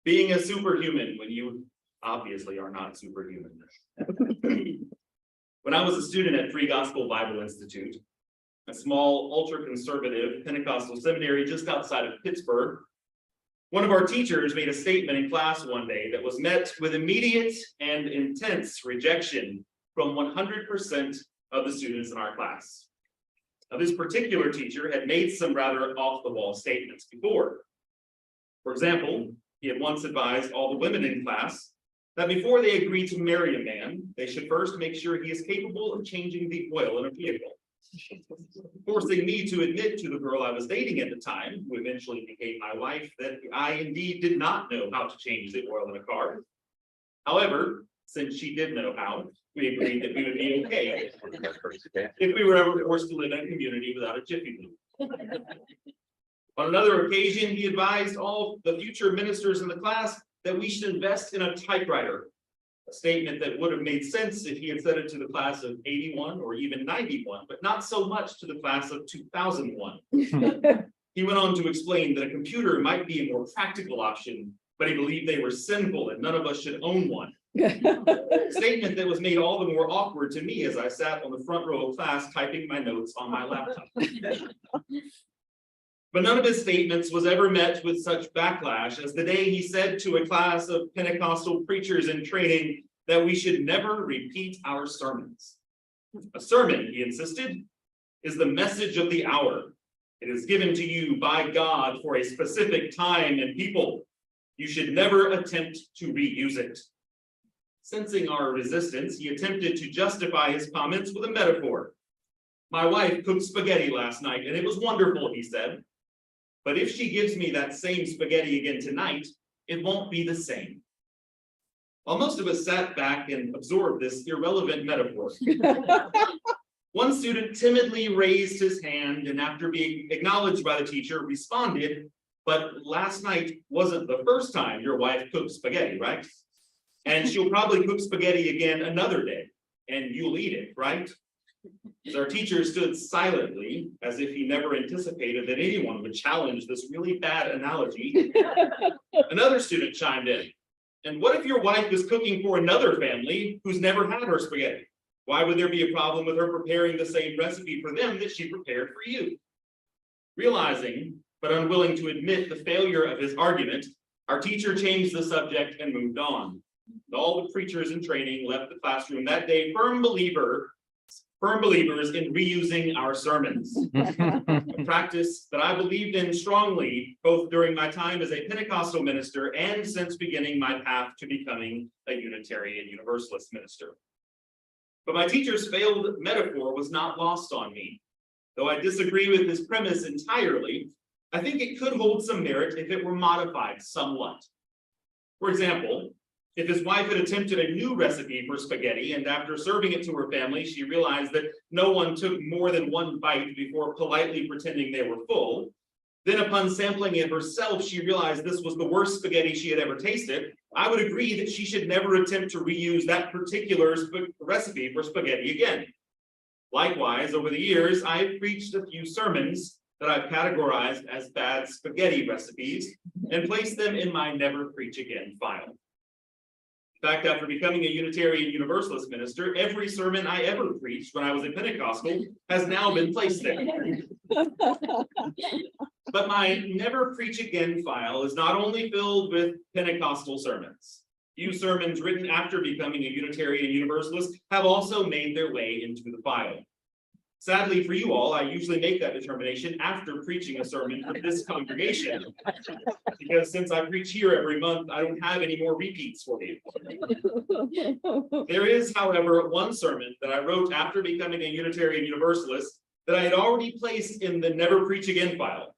Being a superhuman when you obviously are not superhuman. When I was a student at Free Gospel Bible Institute, a small ultra-conservative Pentecostal seminary just outside of Pittsburgh, one of our teachers made a statement in class one day that was met with immediate and intense rejection from 100% of the students in our class. Now, this particular teacher had made some rather off-the-wall statements before. For example, he had once advised all the women in class that before they agree to marry a man, they should first make sure he is capable of changing the oil in a vehicle, forcing me to admit to the girl I was dating at the time, who eventually became my wife, that I indeed did not know how to change the oil in a car. However, since she did know how, we agreed that we would be okay if we were ever forced to live in a community without a Jiffy Lube. On another occasion, he advised all the future ministers in the class that we should invest in a typewriter, a statement that would have made sense if he had said it to the class of 81 or even 91, but not so much to the class of 2001. He went on to explain that a computer might be a more practical option, but he believed they were sinful and none of us should own one. A statement that was made all the more awkward to me as I sat on the front row of class typing my notes on my laptop. But none of his statements was ever met with such backlash as the day he said to a class of Pentecostal preachers in training that we should never repeat our sermons. A sermon, he insisted, is the message of the hour. It is given to you by God for a specific time and people. You should never attempt to reuse it. Sensing our resistance, he attempted to justify his comments with a metaphor. My wife cooked spaghetti last night, and it was wonderful, he said. But if she gives me that same spaghetti again tonight, it won't be the same. While most of us sat back and absorbed this irrelevant metaphor, one student timidly raised his hand and after being acknowledged by the teacher, responded, but last night wasn't the first time your wife cooked spaghetti, right? And she'll probably cook spaghetti again another day, and you'll eat it, right? As our teacher stood silently, as if he never anticipated that anyone would challenge this really bad analogy, another student chimed in. And what if your wife is cooking for another family who's never had her spaghetti? Why would there be a problem with her preparing the same recipe for them that she prepared for you? Realizing, but unwilling to admit the failure of his argument, our teacher changed the subject and moved on. All the preachers in training left the classroom that day firm believers in reusing our sermons, a practice that I believed in strongly, both during my time as a Pentecostal minister and since beginning my path to becoming a Unitarian Universalist minister. But my teacher's failed metaphor was not lost on me. Though I disagree with this premise entirely, I think it could hold some merit if it were modified somewhat. For example, if his wife had attempted a new recipe for spaghetti and after serving it to her family, she realized that no one took more than one bite before politely pretending they were full, then upon sampling it herself, she realized this was the worst spaghetti she had ever tasted, I would agree that she should never attempt to reuse that particular recipe for spaghetti again. Likewise, over the years, I've preached a few sermons that I've categorized as bad spaghetti recipes and placed them in my never preach again file. In fact, after becoming a Unitarian Universalist minister, every sermon I ever preached when I was a Pentecostal has now been placed there. But my never preach again file is not only filled with Pentecostal sermons. Few sermons written after becoming a Unitarian Universalist have also made their way into the file. Sadly for you all, I usually make that determination after preaching a sermon for this congregation, because since I preach here every month, I don't have any more repeats for you. There is, however, one sermon that I wrote after becoming a Unitarian Universalist that I had already placed in the Never Preach Again file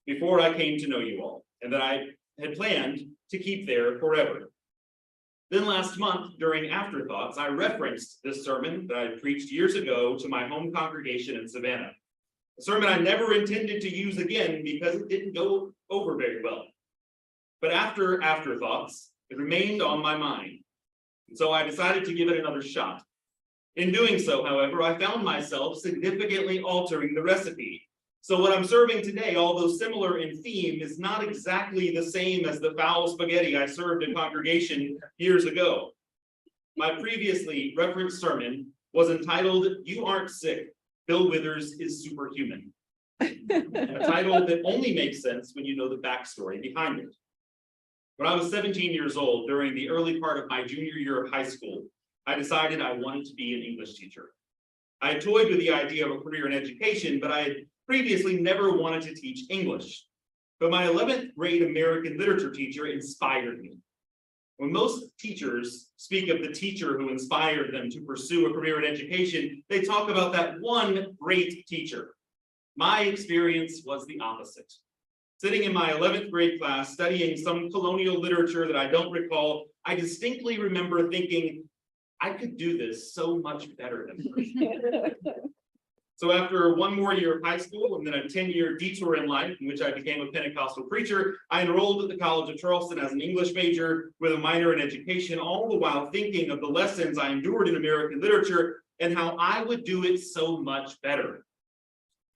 before I came to know you all, and that I had planned to keep there forever. Then last month, during Afterthoughts, I referenced this sermon that I preached years ago to my home congregation in Savannah. A sermon I never intended to use again because it didn't go over very well. But after Afterthoughts, it remained on my mind. And so I decided to give it another shot. In doing so, however, I found myself significantly altering the recipe, So what I'm serving today, although similar in theme, is not exactly the same as the foul spaghetti I served a congregation years ago. My previously referenced sermon was entitled, "You Aren't Sick, Bill Withers is Superhuman." A title that only makes sense when you know the backstory behind it. When I was 17 years old, during the early part of my junior year of high school, I decided I wanted to be an English teacher. I had toyed with the idea of a career in education, but I had previously never wanted to teach English. But my 11th grade American literature teacher inspired me. When most teachers speak of the teacher who inspired them to pursue a career in education, they talk about that one great teacher. My experience was the opposite. Sitting in my 11th grade class, studying some colonial literature that I don't recall, I distinctly remember thinking, I could do this so much better than her. So after one more year of high school and then a 10-year detour in life in which I became a Pentecostal preacher, I enrolled at the College of Charleston as an English major with a minor in education, all the while thinking of the lessons I endured in American literature and how I would do it so much better.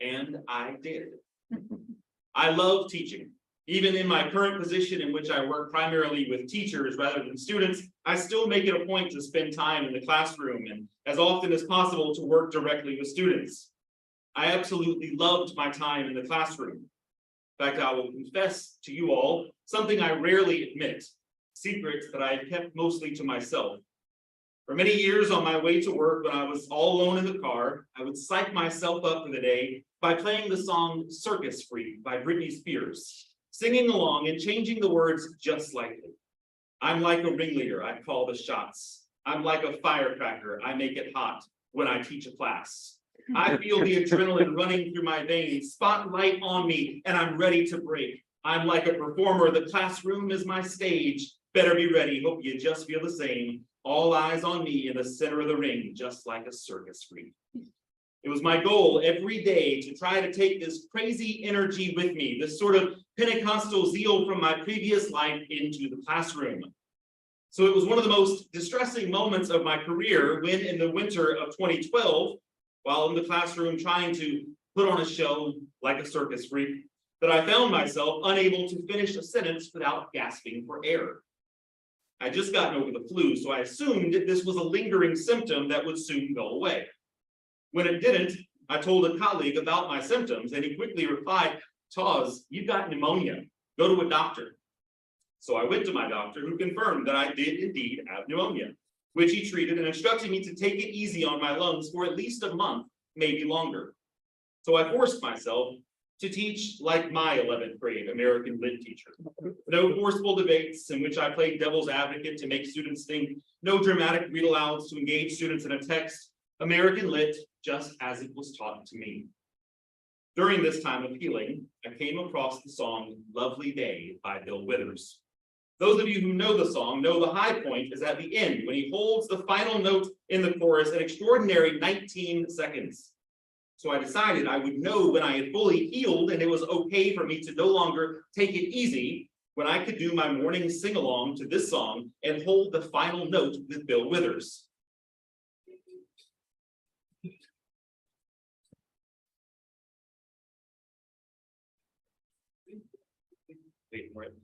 And I did. I love teaching. Even in my current position in which I work primarily with teachers rather than students, I still make it a point to spend time in the classroom and as often as possible to work directly with students. I absolutely loved my time in the classroom. In fact, I will confess to you all something I rarely admit, secrets that I have kept mostly to myself. For many years on my way to work, when I was all alone in the car, I would psych myself up for the day by playing the song Circus Freak by Britney Spears, singing along and changing the words just slightly. I'm like a ringleader, I call the shots. I'm like a firecracker, I make it hot when I teach a class. I feel the adrenaline running through my veins, spotlight on me, and I'm ready to break. I'm like a performer, the classroom is my stage. Better be ready, hope you just feel the same. All eyes on me in the center of the ring, just like a circus freak. It was my goal every day to try to take this crazy energy with me, this sort of Pentecostal zeal from my previous life into the classroom. So it was one of the most distressing moments of my career when in the winter of 2012, while in the classroom trying to put on a show like a circus freak, that I found myself unable to finish a sentence without gasping for air. I'd just gotten over the flu, so I assumed that this was a lingering symptom that would soon go away. When it didn't, I told a colleague about my symptoms, and he quickly replied, "Tawes, you've got pneumonia. Go to a doctor." So I went to my doctor, who confirmed that I did indeed have pneumonia, which he treated and instructed me to take it easy on my lungs for at least a month, maybe longer. So I forced myself to teach like my 11th grade American Lit teacher. No forceful debates in which I played devil's advocate to make students think, no dramatic read-alouds to engage students in a text, American Lit just as it was taught to me. During this time of healing, I came across the song Lovely Day by Bill Withers. Those of you who know the song know the high point is at the end when he holds the final note in the chorus an extraordinary 19 seconds. So I decided I would know when I had fully healed and it was okay for me to no longer take it easy when I could do my morning sing-along to this song and hold the final note with Bill Withers. Wait for it.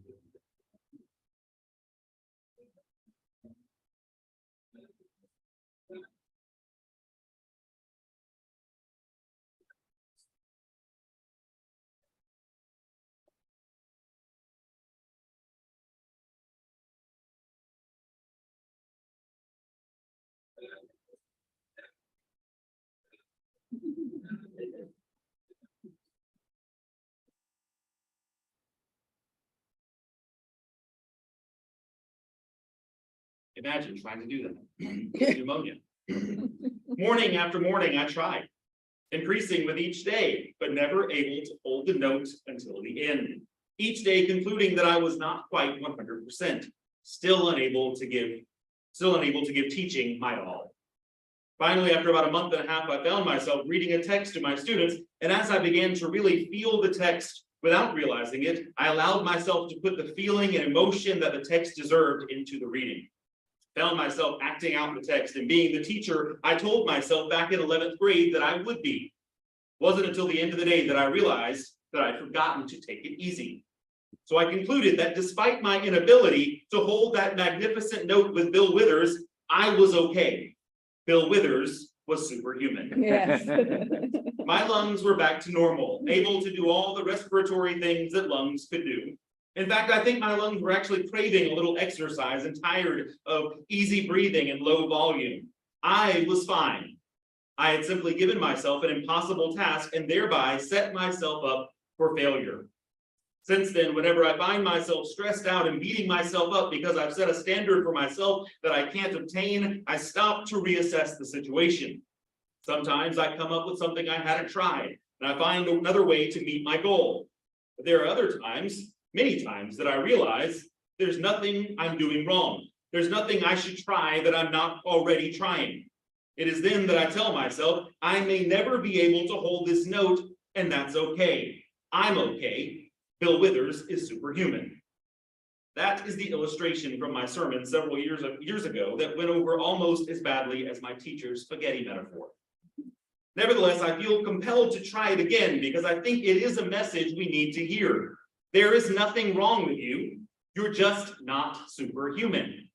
Imagine trying to do that. Pneumonia. Morning after morning, I tried, increasing with each day, but never able to hold the note until the end. Each day concluding that I was not quite 100%, still unable to give teaching my all. Finally, after about a month and a half, I found myself reading a text to my students, and as I began to really feel the text without realizing it, I allowed myself to put the feeling and emotion that the text deserved into the reading. Found myself acting out the text and being the teacher I told myself back in 11th grade that I would be. wasn't until the end of the day that I realized that I'd forgotten to take it easy. So I concluded that despite my inability to hold that magnificent note with Bill Withers, I was okay. Bill Withers was superhuman. Yes. My lungs were back to normal, able to do all the respiratory things that lungs could do. In fact, I think my lungs were actually craving a little exercise and tired of easy breathing and low volume. I was fine. I had simply given myself an impossible task and thereby set myself up for failure. Since then, whenever I find myself stressed out and beating myself up because I've set a standard for myself that I can't obtain, I stop to reassess the situation. Sometimes I come up with something I hadn't tried, and I find another way to meet my goal. But there are other times, many times, that I realize there's nothing I'm doing wrong. There's nothing I should try that I'm not already trying. It is then that I tell myself, I may never be able to hold this note, and that's okay. I'm okay. Bill Withers is superhuman. That is the illustration from my sermon several years ago that went over almost as badly as my teacher's spaghetti metaphor. Nevertheless, I feel compelled to try it again because I think it is a message we need to hear. There is nothing wrong with you. You're just not superhuman.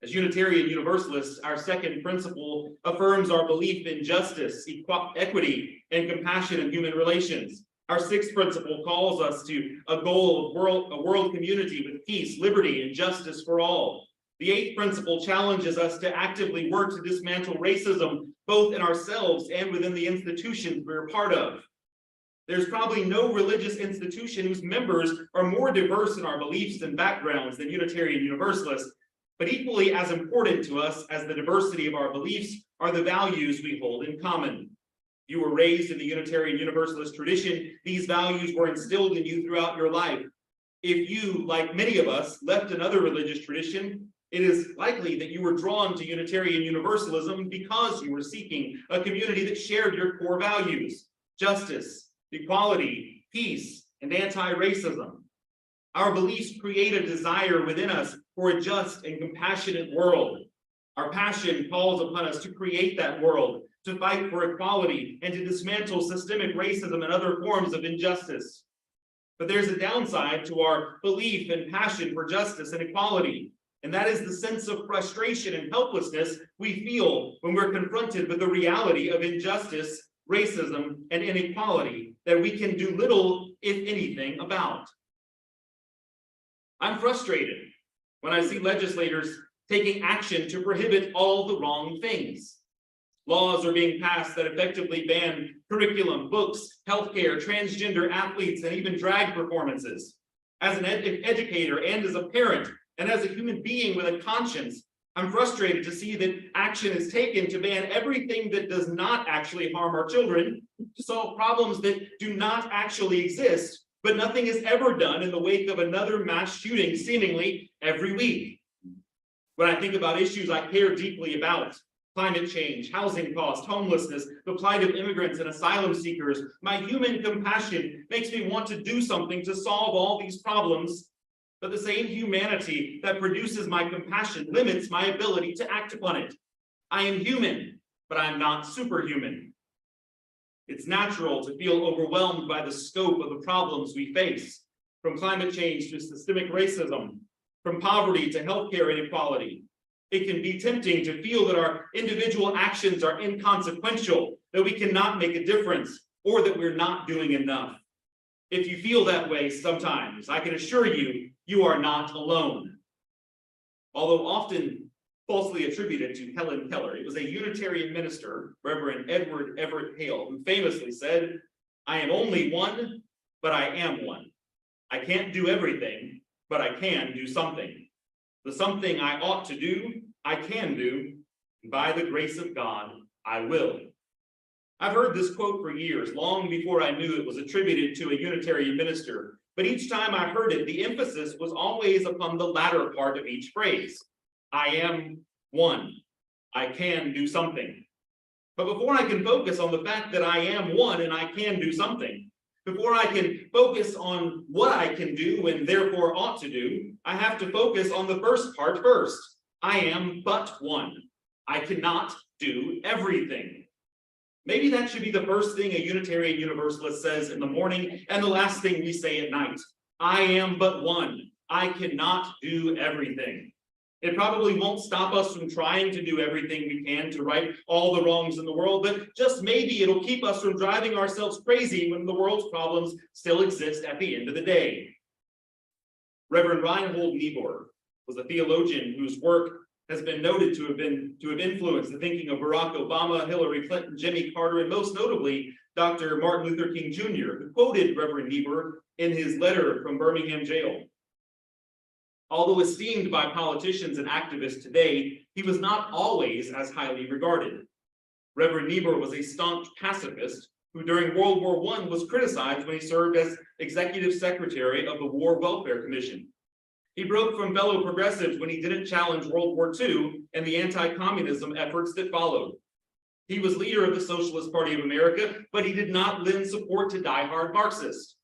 As Unitarian Universalists, our second principle affirms our belief in justice, equity, and compassion in human relations. Our sixth principle calls us to a goal of a world community with peace, liberty, and justice for all. The eighth principle challenges us to actively work to dismantle racism, both in ourselves and within the institutions we're a part of. There's probably no religious institution whose members are more diverse in our beliefs and backgrounds than Unitarian Universalists, but equally as important to us as the diversity of our beliefs are the values we hold in common. You were raised in the Unitarian Universalist tradition. These values were instilled in you throughout your life. If you, like many of us, left another religious tradition, it is likely that you were drawn to Unitarian Universalism because you were seeking a community that shared your core values: justice, equality, peace, and anti-racism. Our beliefs create a desire within us for a just and compassionate world. Our passion calls upon us to create that world, to fight for equality, and to dismantle systemic racism and other forms of injustice. But there's a downside to our belief and passion for justice and equality, and that is the sense of frustration and helplessness we feel when we're confronted with the reality of injustice, racism, and inequality that we can do little, if anything, about. I'm frustrated when I see legislators taking action to prohibit all the wrong things. Laws are being passed that effectively ban curriculum, books, healthcare, transgender athletes, and even drag performances. As an educator and as a parent and as a human being with a conscience, I'm frustrated to see that action is taken to ban everything that does not actually harm our children, to solve problems that do not actually exist, but nothing is ever done in the wake of another mass shooting seemingly every week. When I think about issues I care deeply about, climate change, housing costs, homelessness, the plight of immigrants and asylum seekers, my human compassion makes me want to do something to solve all these problems. But the same humanity that produces my compassion limits my ability to act upon it. I am human, but I'm not superhuman. It's natural to feel overwhelmed by the scope of the problems we face, from climate change to systemic racism, from poverty to healthcare inequality. It can be tempting to feel that our individual actions are inconsequential, that we cannot make a difference, or that we're not doing enough. If you feel that way sometimes, I can assure you, you are not alone. Although often falsely attributed to Helen Keller, it was a Unitarian minister, Reverend Edward Everett Hale, who famously said, "I am only one, but I am one. I can't do everything, but I can do something. The something I ought to do, I can do, and by the grace of God, I will." I've heard this quote for years, long before I knew it was attributed to a Unitarian minister, but each time I heard it, the emphasis was always upon the latter part of each phrase. I am one. I can do something. But before I can focus on the fact that I am one and I can do something, before I can focus on what I can do and therefore ought to do, I have to focus on the first part first. I am but one. I cannot do everything. Maybe that should be the first thing a Unitarian Universalist says in the morning and the last thing we say at night. I am but one. I cannot do everything. It probably won't stop us from trying to do everything we can to right all the wrongs in the world, but just maybe it'll keep us from driving ourselves crazy when the world's problems still exist at the end of the day. Reverend Reinhold Niebuhr was a theologian whose work has been noted to have influenced the thinking of Barack Obama, Hillary Clinton, Jimmy Carter, and most notably, Dr. Martin Luther King Jr., who quoted Reverend Niebuhr in his letter from Birmingham jail. Although esteemed by politicians and activists today, he was not always as highly regarded. Reverend Niebuhr was a staunch pacifist who during World War I was criticized when he served as executive secretary of the War Welfare Commission. He broke from fellow progressives when he didn't challenge World War II and the anti-communism efforts that followed. He was leader of the Socialist Party of America, but he did not lend support to die-hard Marxists.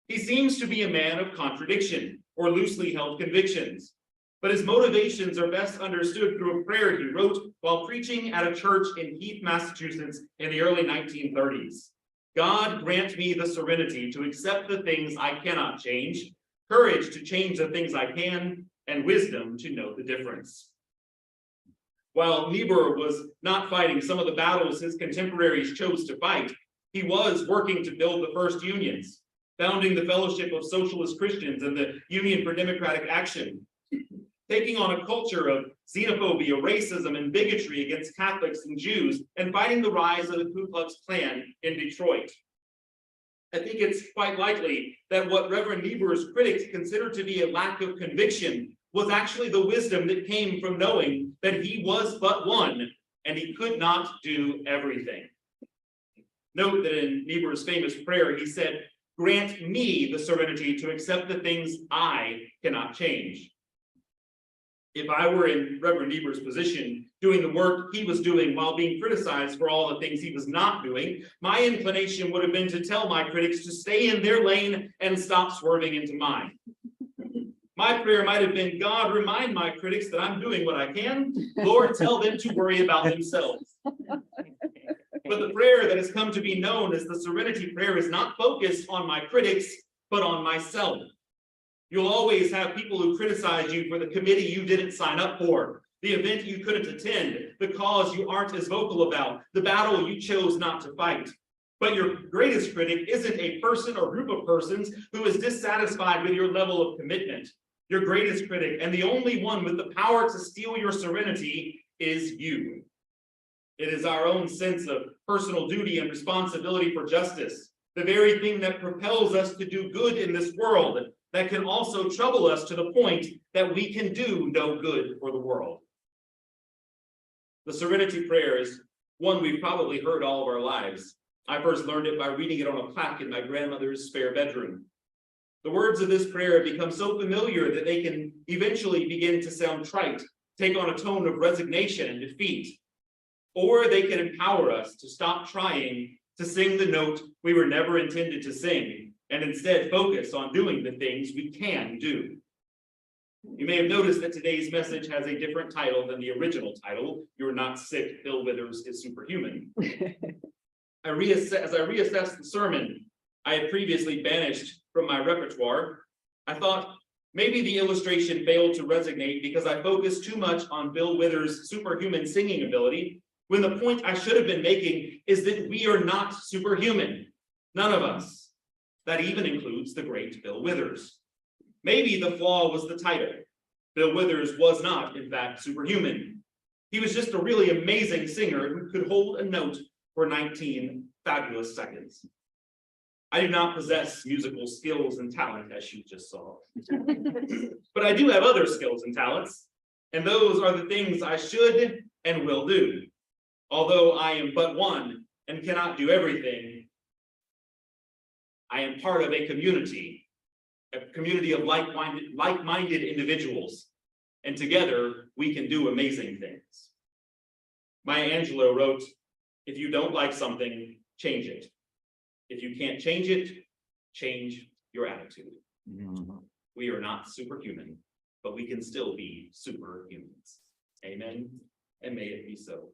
He seems to be a man of contradiction or loosely held convictions, but his motivations are best understood through a prayer he wrote while preaching at a church in Heath, Massachusetts in the early 1930s. God grant me the serenity to accept the things I cannot change, courage to change the things I can, and wisdom to know the difference. While Niebuhr was not fighting some of the battles his contemporaries chose to fight, he was working to build the first unions, founding the Fellowship of Socialist Christians and the Union for Democratic Action, taking on a culture of xenophobia, racism, and bigotry against Catholics and Jews, and fighting the rise of the Ku Klux Klan in Detroit. I think it's quite likely that what Reverend Niebuhr's critics considered to be a lack of conviction was actually the wisdom that came from knowing that he was but one and he could not do everything. Note that in Niebuhr's famous prayer, he said, "Grant me the serenity to accept the things I cannot change." If I were in Reverend Niebuhr's position, doing the work he was doing while being criticized for all the things he was not doing, my inclination would have been to tell my critics to stay in their lane and stop swerving into mine. My prayer might have been, God, remind my critics that I'm doing what I can. Lord, tell them to worry about themselves. But the prayer that has come to be known as the Serenity Prayer is not focused on my critics, but on myself. You'll always have people who criticize you for the committee you didn't sign up for, the event you couldn't attend, the cause you aren't as vocal about, the battle you chose not to fight. But your greatest critic isn't a person or group of persons who is dissatisfied with your level of commitment. Your greatest critic, and the only one with the power to steal your serenity, is you. It is our own sense of personal duty and responsibility for justice, the very thing that propels us to do good in this world, that can also trouble us to the point that we can do no good for the world. The Serenity Prayer is one we've probably heard all of our lives. I first learned it by reading it on a plaque in my grandmother's spare bedroom. The words of this prayer have become so familiar that they can eventually begin to sound trite, take on a tone of resignation and defeat. Or they can empower us to stop trying to sing the note we were never intended to sing, and instead focus on doing the things we can do. You may have noticed that today's message has a different title than the original title, You're Not Sick, Bill Withers is Superhuman. As I reassessed the sermon I had previously banished from my repertoire, I thought maybe the illustration failed to resonate because I focused too much on Bill Withers' superhuman singing ability, when the point I should have been making is that we are not superhuman. None of us. That even includes the great Bill Withers. Maybe the flaw was the title. Bill Withers was not, in fact, superhuman. He was just a really amazing singer who could hold a note for 19 fabulous seconds. I do not possess musical skills and talent, as you just saw. But I do have other skills and talents, and those are the things I should and will do. Although I am but one and cannot do everything, I am part of a community of like-minded individuals, and together we can do amazing things. Maya Angelou wrote, "If you don't like something, change it. If you can't change it, change your attitude." We are not superhuman, but we can still be superhumans. Amen, and may it be so.